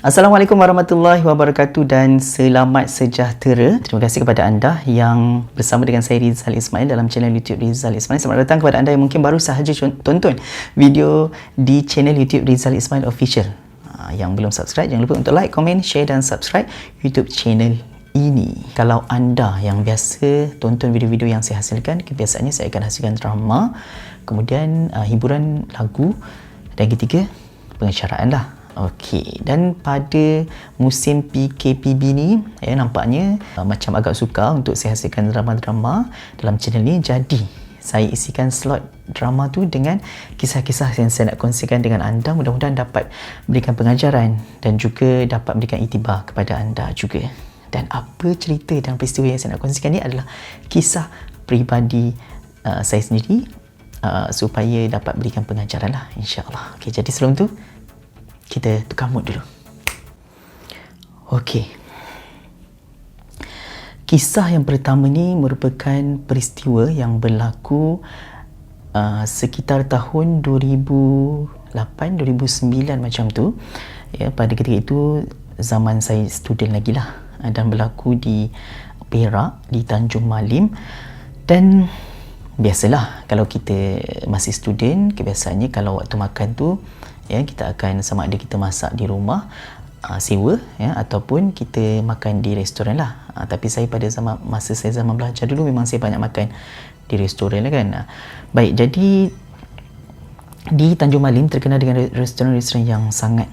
Assalamualaikum warahmatullahi wabarakatuh dan selamat sejahtera. Terima kasih kepada anda yang bersama dengan saya Rizal Ismail dalam channel YouTube Rizal Ismail. Selamat datang kepada anda yang mungkin baru sahaja tonton video di channel YouTube Rizal Ismail Official. Yang belum subscribe, jangan lupa untuk like, komen, share dan subscribe YouTube channel ini. Kalau anda yang biasa tonton video-video yang saya hasilkan, kebiasaannya saya akan hasilkan drama, kemudian hiburan lagu, dan ketiga pengacaraan lah. Okey, dan pada musim PKPB ni nampaknya macam agak sukar untuk saya hasilkan drama-drama dalam channel ni. Jadi saya isikan slot drama tu dengan kisah-kisah yang saya nak kongsikan dengan anda. Mudah-mudahan dapat berikan pengajaran dan juga dapat berikan iktibar kepada anda juga. Dan apa cerita dan peristiwa yang saya nak kongsikan ni adalah kisah peribadi saya sendiri, supaya dapat berikan pengajaran lah, insyaAllah. Okey, jadi sebelum tu kita tukar mood dulu. Okey. Kisah yang pertama ni merupakan peristiwa yang berlaku sekitar tahun 2008-2009 macam tu. Ya, pada ketika itu zaman saya student lagi lah, dan berlaku di Perak, di Tanjung Malim. Dan biasalah kalau kita masih student, kebiasaannya kalau waktu makan tu kita akan sama ada kita masak di rumah, sewa, ataupun kita makan di restoran lah. Tapi saya pada masa saya zaman belajar dulu memang saya banyak makan di restoran lah kan. Baik, jadi di Tanjung Malim terkenal dengan restoran-restoran yang sangat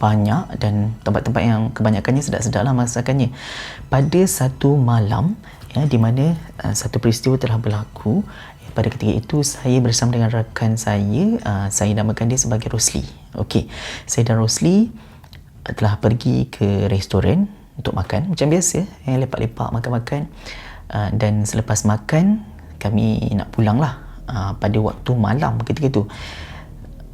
banyak dan tempat-tempat yang kebanyakannya sedap-sedap lah masakannya. Pada satu malam di mana satu peristiwa telah berlaku. Pada ketika itu saya bersama dengan rakan saya namakan dia sebagai Rosli. Okey, saya dan Rosli telah pergi ke restoran untuk makan macam biasa, lepak-lepak makan-makan, dan selepas makan kami nak pulang lah pada waktu malam ketika itu.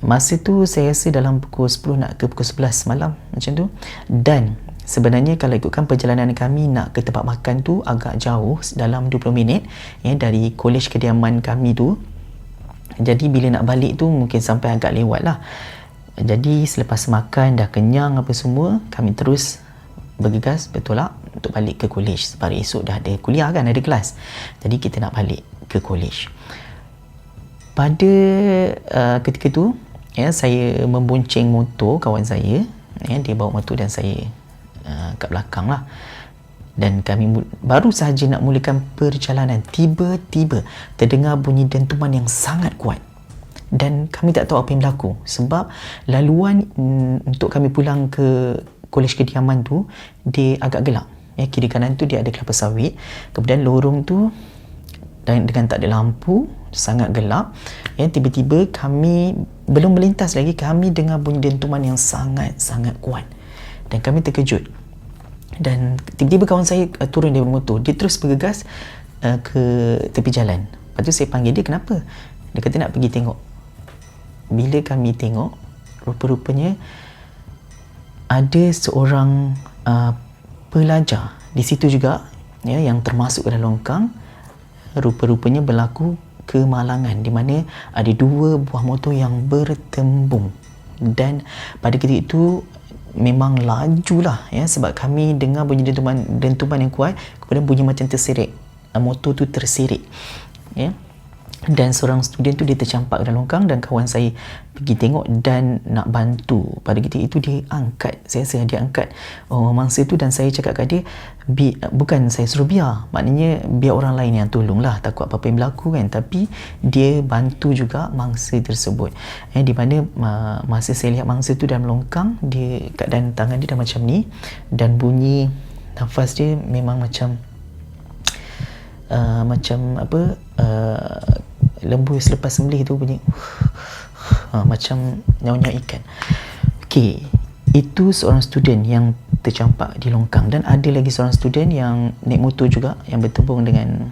Masa tu saya rasa dalam pukul 10 nak ke pukul 11 malam macam tu. Dan sebenarnya kalau ikutkan perjalanan kami nak ke tempat makan tu agak jauh, dalam 20 minit dari kolej kediaman kami tu. Jadi bila nak balik tu mungkin sampai agak lewat lah. Jadi selepas makan dah kenyang apa semua, kami terus bergegas bertolak untuk balik ke kolej sebab esok dah ada kuliah kan, ada kelas. Jadi kita nak balik ke kolej. Pada ketika tu saya membonceng motor kawan saya, dia bawa motor dan saya kat belakang lah. Dan kami baru sahaja nak mulakan perjalanan, tiba-tiba terdengar bunyi dentuman yang sangat kuat. Dan kami tak tahu apa yang berlaku sebab laluan untuk kami pulang ke kolej kediaman tu dia agak gelap. Kiri kanan tu dia ada kelapa sawit, kemudian lorong tu dengan tak ada lampu, sangat gelap. Tiba-tiba kami belum melintas lagi, kami dengar bunyi dentuman yang sangat-sangat kuat. Dan kami terkejut. Dan tiba-tiba kawan saya turun dari motor. Dia terus bergegas ke tepi jalan. Lepas tu saya panggil dia, kenapa? Dia kata nak pergi tengok. Bila kami tengok, rupa-rupanya ada seorang pelajar di situ juga, yang termasuk ke dalam longkang. Rupa-rupanya berlaku kemalangan di mana ada dua buah motor yang bertembung. Dan pada ketika itu memang lajulah sebab kami dengar bunyi dentuman yang kuat, kemudian bunyi macam terserik, motor tu terserik dan seorang student tu dia tercampak dalam longkang. Dan kawan saya pergi tengok dan nak bantu. Pada ketika itu dia angkat, saya rasa dia angkat mangsa tu, dan saya cakap kat dia, bukan saya suruh biar, maknanya biar orang lain yang tolong lah, takut apa-apa yang berlaku kan. Tapi dia bantu juga mangsa tersebut, di mana masa saya lihat mangsa tu dalam longkang, dia keadaan tangan dia dah macam ni, dan bunyi nafas dia memang macam lembu selepas sembelih tu bunyi macam nyawa-nyawa ikan. Okey, itu seorang student yang tercampak di longkang, dan ada lagi seorang student yang naik motor juga yang bertembung dengan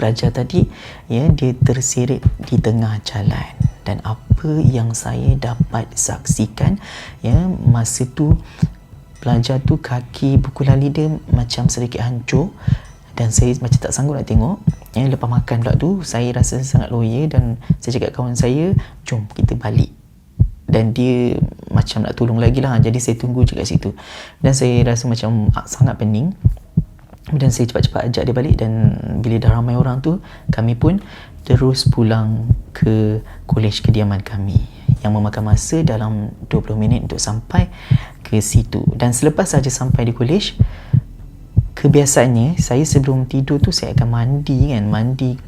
pelajar tadi. Dia terserit di tengah jalan. Dan apa yang saya dapat saksikan, masa tu pelajar tu kaki buku lali dia macam sedikit hancur. Dan saya macam tak sanggup nak tengok. Lepas makan pula tu, saya rasa sangat loya dan saya cakap kawan saya, jom kita balik dan dia macam nak tolong lagi lah. Jadi saya tunggu je kat situ dan saya rasa macam sangat pening. Kemudian saya cepat-cepat ajak dia balik, dan bila dah ramai orang tu, kami pun terus pulang ke kolej kediaman kami yang memakan masa dalam 20 minit untuk sampai ke situ. Dan selepas saja sampai di kolej, kebiasaannya saya sebelum tidur tu saya akan mandi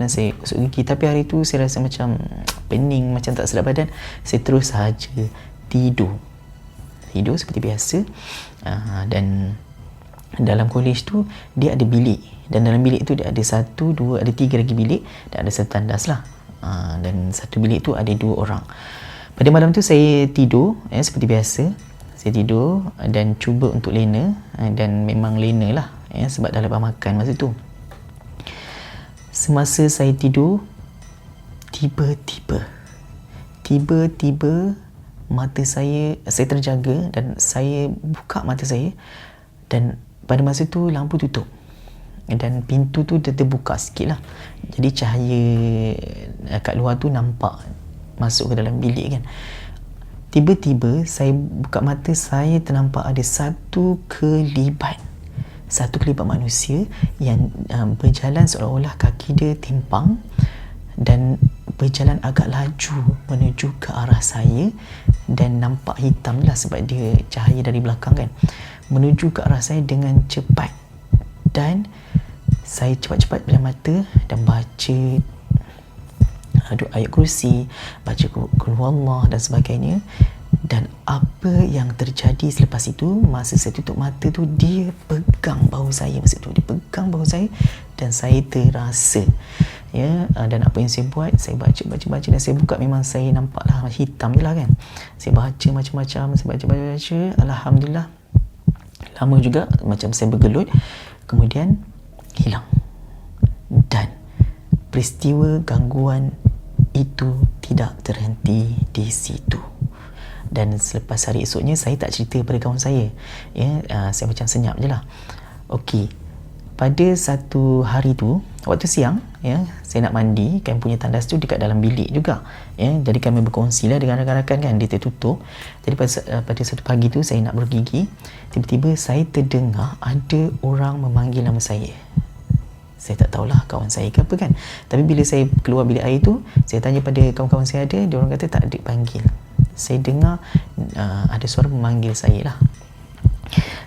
dan saya gosok gigi. Tapi hari tu saya rasa macam pening, macam tak sedap badan. Saya terus saja tidur seperti biasa. Dan dalam kolej tu dia ada bilik, dan dalam bilik tu dia ada 1, 2, ada 3 lagi bilik, dan ada satu tandas lah. Dan satu bilik tu ada 2 orang. Pada malam tu saya tidur seperti biasa. Saya tidur dan cuba untuk lena, dan memang lena lah sebab dah lepas makan masa tu. Semasa saya tidur, tiba-tiba mata saya terjaga dan saya buka mata saya, dan pada masa tu lampu tutup dan pintu tu terbuka sikit lah. Jadi cahaya kat luar tu nampak masuk ke dalam bilik kan. Tiba-tiba saya buka mata, saya ternampak ada satu kelibat manusia yang berjalan seolah-olah kaki dia timpang dan berjalan agak laju menuju ke arah saya, dan nampak hitam lah sebab dia cahaya dari belakang kan, menuju ke arah saya dengan cepat. Dan saya cepat-cepat pejam mata dan baca ayat kursi, baca qul huwallah dan sebagainya. Dan apa yang terjadi selepas itu, masa saya tutup mata tu, dia pegang bahu saya dan saya terasa dan apa yang saya buat, saya baca dan saya buka, memang saya nampaklah hitam je lah kan. Saya baca macam-macam, saya baca, alhamdulillah lama juga macam saya bergelut, kemudian hilang. Dan peristiwa gangguan itu tidak terhenti di situ. Dan selepas hari esoknya saya tak cerita pada kawan saya, saya macam senyap je lah. Okey, pada satu hari tu waktu siang, saya nak mandi, kami punya tandas tu dekat dalam bilik juga, jadi kami berkongsi lah dengan rakan-rakan kan, dia tertutup. Jadi pada satu pagi tu saya nak bergigi, tiba-tiba saya terdengar ada orang memanggil nama saya. Saya tak tahulah kawan saya ke apa kan, tapi bila saya keluar bilik air tu, saya tanya pada kawan-kawan saya ada, dia orang kata tak ada panggil. Saya dengar ada suara memanggil saya lah.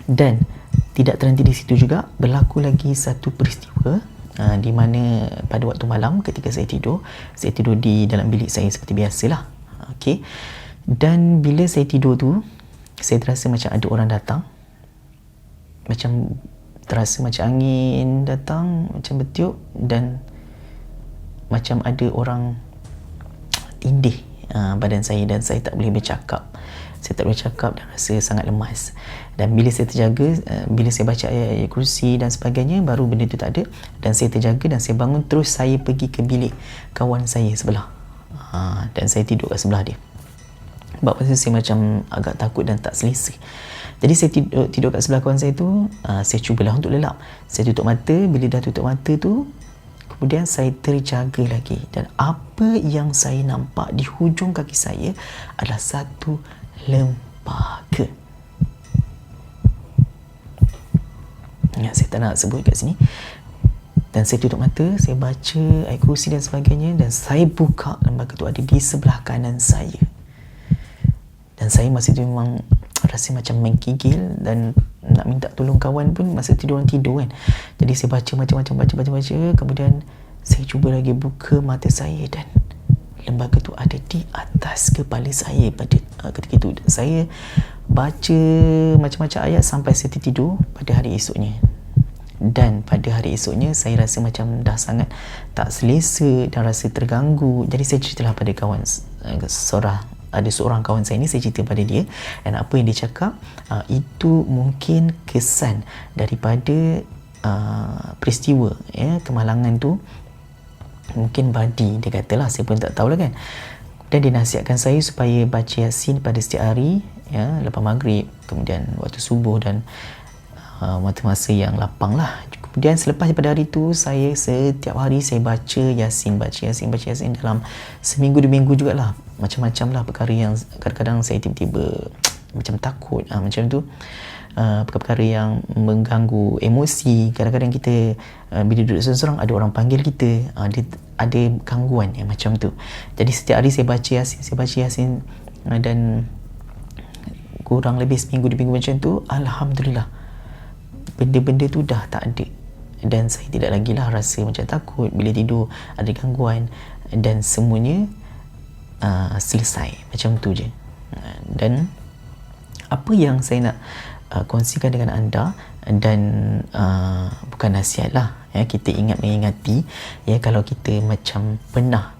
Dan tidak terhenti di situ juga, berlaku lagi satu peristiwa di mana pada waktu malam ketika saya tidur di dalam bilik saya seperti biasalah. Okey. Dan bila saya tidur tu, saya terasa macam ada orang datang, macam terasa macam angin datang, macam bertiup, dan macam ada orang tindih badan saya, dan saya tak boleh bercakap. Dan rasa sangat lemas. Dan bila saya terjaga, bila saya baca ayat kursi dan sebagainya, baru benda tu tak ada, dan saya terjaga dan saya bangun, terus saya pergi ke bilik kawan saya sebelah, dan saya tidur kat sebelah dia. Sebab masa saya macam agak takut dan tak selesa. Jadi saya tidur kat sebelah kawan saya tu. Saya cubalah untuk lelap. Saya tutup mata. Bila dah tutup mata tu, kemudian saya terjaga lagi, dan apa yang saya nampak di hujung kaki saya adalah satu lembaga. Saya tak nak sebut kat sini. Dan saya tutup mata, saya baca ayat kursi dan sebagainya, dan saya buka, lembaga tu ada di sebelah kanan saya. Dan saya masa tu memang rasa macam menggigil dan nak minta tolong kawan pun masa tu diorang tidur kan. Jadi saya baca macam-macam, baca, kemudian saya cuba lagi buka mata saya, dan lembaga tu ada di atas kepala saya pada ketika itu. Saya baca macam-macam ayat sampai saya tertidur pada hari esoknya. Dan pada hari esoknya saya rasa macam dah sangat tak selesa dan rasa terganggu. Jadi saya ceritalah pada kawan ada seorang kawan saya ni, saya cerita pada dia, dan apa yang dia cakap, itu mungkin kesan daripada peristiwa kemalangan tu, mungkin badi, dia katalah, saya pun tak tahulah kan. Dan dia nasihatkan saya supaya baca Yasin pada setiap hari, lepas maghrib, kemudian waktu subuh, dan masa yang lapang lah. Kemudian selepas pada hari tu, saya setiap hari saya baca Yasin dalam seminggu 2 minggu jugalah. macam-macam lah perkara yang kadang-kadang saya tiba-tiba macam takut, macam tu. Perkara-perkara yang mengganggu emosi. Kadang-kadang kita bila duduk seorang-seorang ada orang panggil kita, ada gangguan yang macam tu. Jadi setiap hari saya baca Yasin, dan kurang lebih seminggu 2 minggu macam tu, alhamdulillah benda-benda tu dah tak ada, dan saya tidak lagi lah rasa macam takut bila tidur ada gangguan, dan semuanya selesai macam tu je. Dan apa yang saya nak kongsikan dengan anda, dan bukan nasihat lah, kita mengingati kalau kita macam pernah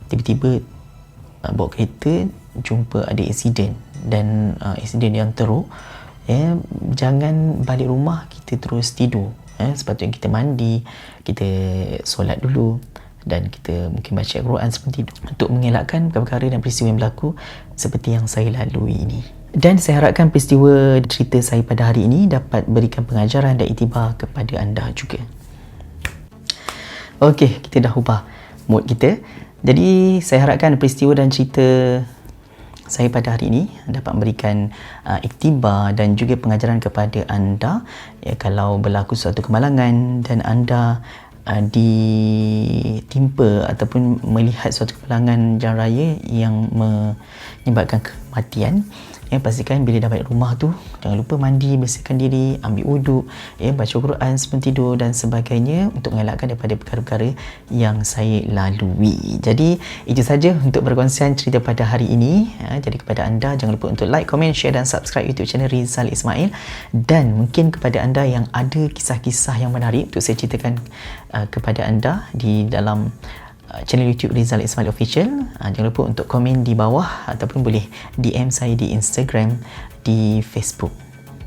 tiba-tiba bawa kereta jumpa ada insiden, dan insiden yang teruk, jangan balik rumah kita terus tidur. Sepatutnya kita mandi, kita solat dulu, dan kita mungkin baca Al-Quran sebelum tidur, untuk mengelakkan perkara dan peristiwa yang berlaku seperti yang saya lalui ini. Dan saya harapkan peristiwa cerita saya pada hari ini dapat berikan pengajaran dan iktibar kepada anda juga. Okey, kita dah ubah mood kita. Jadi saya harapkan peristiwa dan cerita saya pada hari ini dapat memberikan iktibar dan juga pengajaran kepada anda, kalau berlaku suatu kemalangan dan anda ditimpa ataupun melihat suatu kemalangan jalan raya yang menyebabkan kematian, pastikan bila dah balik rumah tu jangan lupa mandi, bersihkan diri, ambil wuduk, baca Quran sebelum tidur dan sebagainya, untuk mengelakkan daripada perkara-perkara yang saya lalui. Jadi itu saja untuk perkongsian cerita pada hari ini. Jadi kepada anda, jangan lupa untuk like, komen, share dan subscribe YouTube channel Rizal Ismail. Dan mungkin kepada anda yang ada kisah-kisah yang menarik untuk saya ceritakan kepada anda di dalam channel YouTube Rizal Ismail Official, jangan lupa untuk komen di bawah ataupun boleh DM saya di Instagram, di Facebook.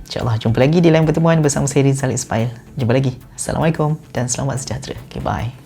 InsyaAllah jumpa lagi di lain pertemuan bersama saya Rizal Ismail. Jumpa lagi. Assalamualaikum dan selamat sejahtera. Okay, bye.